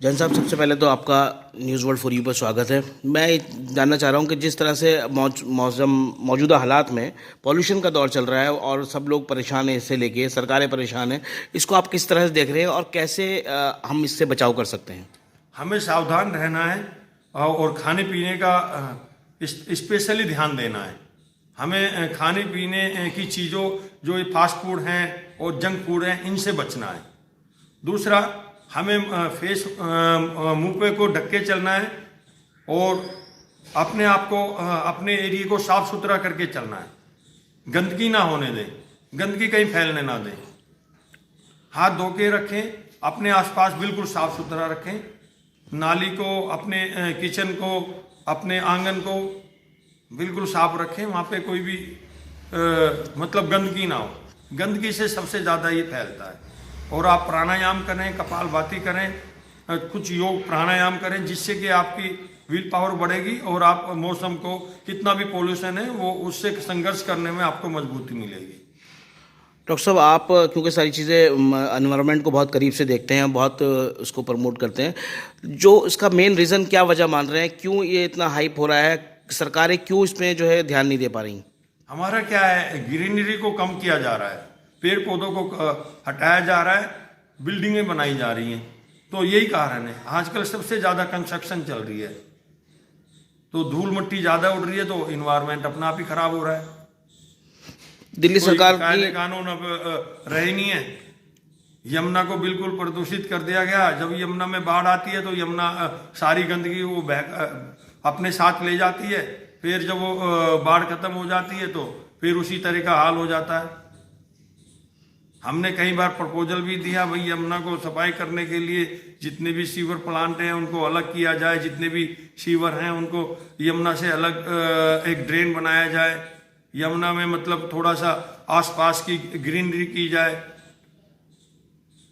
जैन साहब, सबसे पहले तो आपका न्यूज़ वर्ल्ड फॉर यू पर स्वागत है। मैं जानना चाह रहा हूं कि जिस तरह से मौजूदा हालात में पॉल्यूशन का दौर चल रहा है और सब लोग परेशान हैं, इससे लेके सरकारें परेशान हैं, इसको आप किस तरह से देख रहे हैं और कैसे हम इससे बचाव कर सकते हैं? हमें सावधान रहना है और खाने पीने का स्पेशली ध्यान देना है। हमें खाने पीने की चीज़ों जो ये फास्ट फूड हैं और जंक फूड हैं, इनसे बचना है। दूसरा, हमें फेस मुंह पे को ढक के चलना है और अपने आप को अपने एरिया को साफ सुथरा करके चलना है। गंदगी ना होने दें, गंदगी कहीं फैलने ना दें। हाथ धो के रखें, अपने आसपास बिल्कुल साफ सुथरा रखें। नाली को, अपने किचन को, अपने आंगन को बिल्कुल साफ रखें। वहाँ पे कोई भी मतलब गंदगी ना हो। गंदगी से सबसे ज़्यादा ये फैलता है। और आप प्राणायाम करें, कपालभाति करें, कुछ योग प्राणायाम करें, जिससे कि आपकी विल पावर बढ़ेगी और आप मौसम को, कितना भी पोल्यूशन है वो, उससे संघर्ष करने में आपको मजबूती मिलेगी। डॉक्टर साहब, आप क्योंकि सारी चीज़ें एनवायरनमेंट को बहुत करीब से देखते हैं, बहुत उसको प्रमोट करते हैं, जो इसका मेन रीज़न क्या वजह मान रहे हैं, क्यों ये इतना हाइप हो रहा है, सरकारें क्यों इसमें जो है ध्यान नहीं दे पा रही? हमारा क्या है, ग्रीनरी को कम किया जा रहा है, पेड़ पौधों को हटाया जा रहा है, बिल्डिंगें बनाई जा रही हैं। तो यही कारण है। आजकल सबसे ज़्यादा कंस्ट्रक्शन चल रही है, तो धूल मिट्टी ज़्यादा उड़ रही है, तो इन्वायरमेंट अपना आप ही खराब हो रहा है। दिल्ली सरकार की कानून अब रहे नहीं है। यमुना को बिल्कुल प्रदूषित कर दिया गया। जब यमुना में बाढ़ आती है तो यमुना सारी गंदगी वो अपने साथ ले जाती है। फिर जब वो बाढ़ खत्म हो जाती है तो फिर उसी तरह का हाल हो जाता है। हमने कई बार प्रपोजल भी दिया, भाई यमुना को सफाई करने के लिए जितने भी सीवर प्लांट हैं उनको अलग किया जाए, जितने भी सीवर हैं उनको यमुना से अलग एक ड्रेन बनाया जाए, यमुना में मतलब थोड़ा सा आसपास की ग्रीनरी की जाए।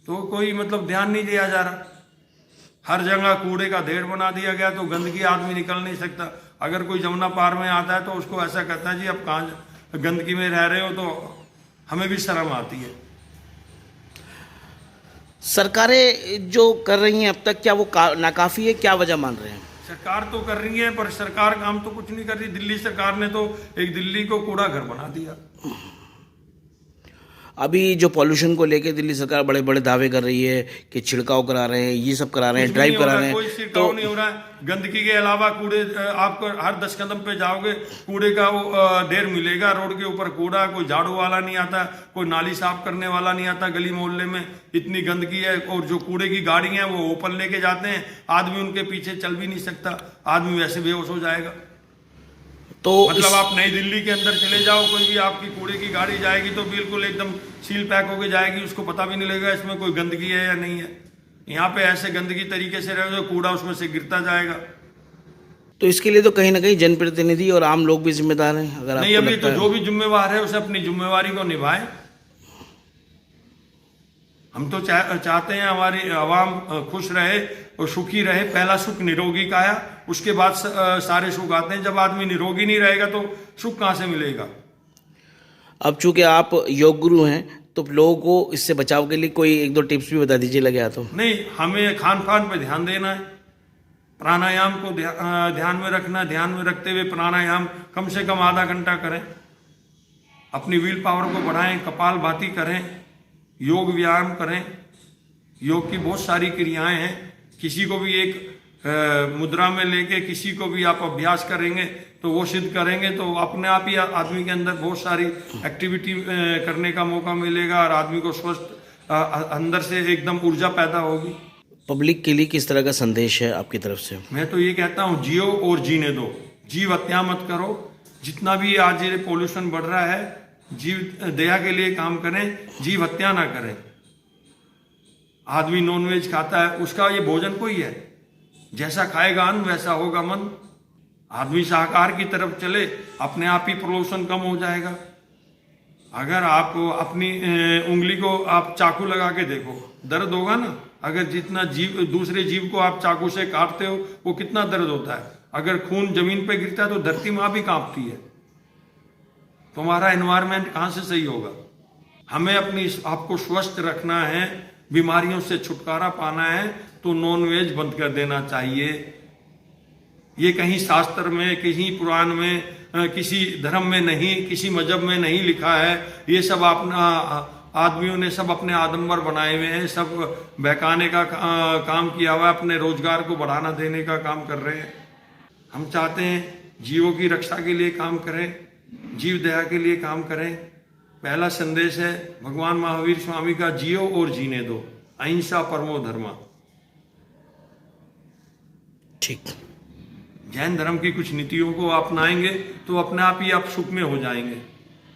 तो कोई मतलब ध्यान नहीं दिया जा रहा। हर जगह कूड़े का ढेर बना दिया गया, तो गंदगी आदमी निकल नहीं सकता। अगर कोई जमुना पार में आता है तो उसको ऐसा कहता है, जी अब कहाँ गंदगी में रह रहे हो, तो हमें भी शर्म आती है। सरकारें जो कर रही हैं अब तक, क्या वो नाकाफी है? क्या वजह मान रहे हैं? सरकार तो कर रही है, पर सरकार काम तो कुछ नहीं कर रही। दिल्ली सरकार ने तो एक दिल्ली को कूड़ा घर बना दिया। अभी जो पॉल्यूशन को लेके दिल्ली सरकार बड़े बड़े दावे कर रही है कि छिड़काव करा रहे हैं, ये सब करा रहे हैं, ड्राइव करा रहे हैं, कोई छिड़काव नहीं हो रहा है। गंदगी के अलावा कूड़े, आपको हर 10 कदम पे जाओगे कूड़े का वो ढेर मिलेगा। रोड के ऊपर कूड़ा, कोई झाड़ू वाला नहीं आता, कोई नाली साफ करने वाला नहीं आता। गली मोहल्ले में इतनी गंदगी है, और जो कूड़े की गाड़ी है वो ऊपर लेके जाते हैं। आदमी उनके पीछे चल भी नहीं सकता, आदमी वैसे बेहोश हो जाएगा। तो मतलब आप नई दिल्ली के अंदर चले जाओ, कोई भी आपकी कूड़े की गाड़ी जाएगी तो बिल्कुल एकदम सील पैक होके जाएगी, उसको पता भी नहीं लगेगा इसमें कोई गंदगी है या नहीं है। यहाँ पे ऐसे गंदगी तरीके से रहे तो कूड़ा उसमें से गिरता जाएगा। तो इसके लिए तो कहीं ना कहीं जनप्रतिनिधि और आम लोग भी जिम्मेदार हैं। अगर नहीं, अभी तो जो भी जिम्मेवार है उसे अपनी जिम्मेवारी को निभाए। हम तो चाहते हैं हमारी आवाम खुश रहे और सुखी रहे। पहला सुख निरोगी काया, उसके बाद सारे सुख आते हैं। जब आदमी निरोगी नहीं रहेगा तो सुख कहाँ से मिलेगा? अब चूंकि आप योग गुरु हैं, तो लोगों को इससे बचाव के लिए कोई एक दो टिप्स भी बता दीजिए लगे हाथों। नहीं, हमें खान पान पे ध्यान देना है, प्राणायाम को ध्यान में रखना। ध्यान में रखते हुए प्राणायाम कम से कम आधा घंटा करें। अपनी विल पावर को बढ़ाएं, कपालभाति करें, योग व्यायाम करें। योग की बहुत सारी क्रियाएं हैं। किसी को भी एक मुद्रा में लेके किसी को भी आप अभ्यास करेंगे तो वो सिद्ध करेंगे, तो अपने आप ही आदमी के अंदर बहुत सारी एक्टिविटी करने का मौका मिलेगा और आदमी को स्वस्थ अंदर से एकदम ऊर्जा पैदा होगी। पब्लिक के लिए किस तरह का संदेश है आपकी तरफ से? मैं तो ये कहता हूँ, जियो और जीने दो। जीव हत्या मत करो। जितना भी आज ये पोल्यूशन बढ़ रहा है, जीव दया के लिए काम करें, जीव हत्या ना करें। आदमी नॉनवेज खाता है, उसका ये भोजन कोई है। जैसा खाएगा अन्न वैसा होगा मन। आदमी शाकाहार की तरफ चले, अपने आप ही पोल्यूशन कम हो जाएगा। अगर आप अपनी उंगली को आप चाकू लगा के देखो, दर्द होगा ना। अगर जितना जीव, दूसरे जीव को आप चाकू से काटते हो, वो कितना दर्द होता है। अगर खून जमीन पे गिरता है तो धरती माँ भी कांपती है। तुम्हारा एनवायरनमेंट कहाँ से सही होगा? हमें अपनी आपको स्वस्थ रखना है, बीमारियों से छुटकारा पाना है तो नॉन वेज बंद कर देना चाहिए। ये कहीं शास्त्र में, कहीं पुराण में, किसी धर्म में नहीं, किसी मजहब में नहीं लिखा है। ये सब अपना आदमियों ने सब अपने आडंबर बनाए हुए हैं, सब बहकाने का काम किया हुआ है, अपने रोजगार को बढ़ाना देने का काम कर रहे हैं। हम चाहते हैं जीवों की रक्षा के लिए काम करें, जीव दया के लिए काम करें। पहला संदेश है भगवान महावीर स्वामी का, जियो और जीने दो, अहिंसा परमो धर्मा। ठीक। जैन धर्म की कुछ नीतियों को अपनाएंगे तो अपने आप ही आप सुख में हो जाएंगे।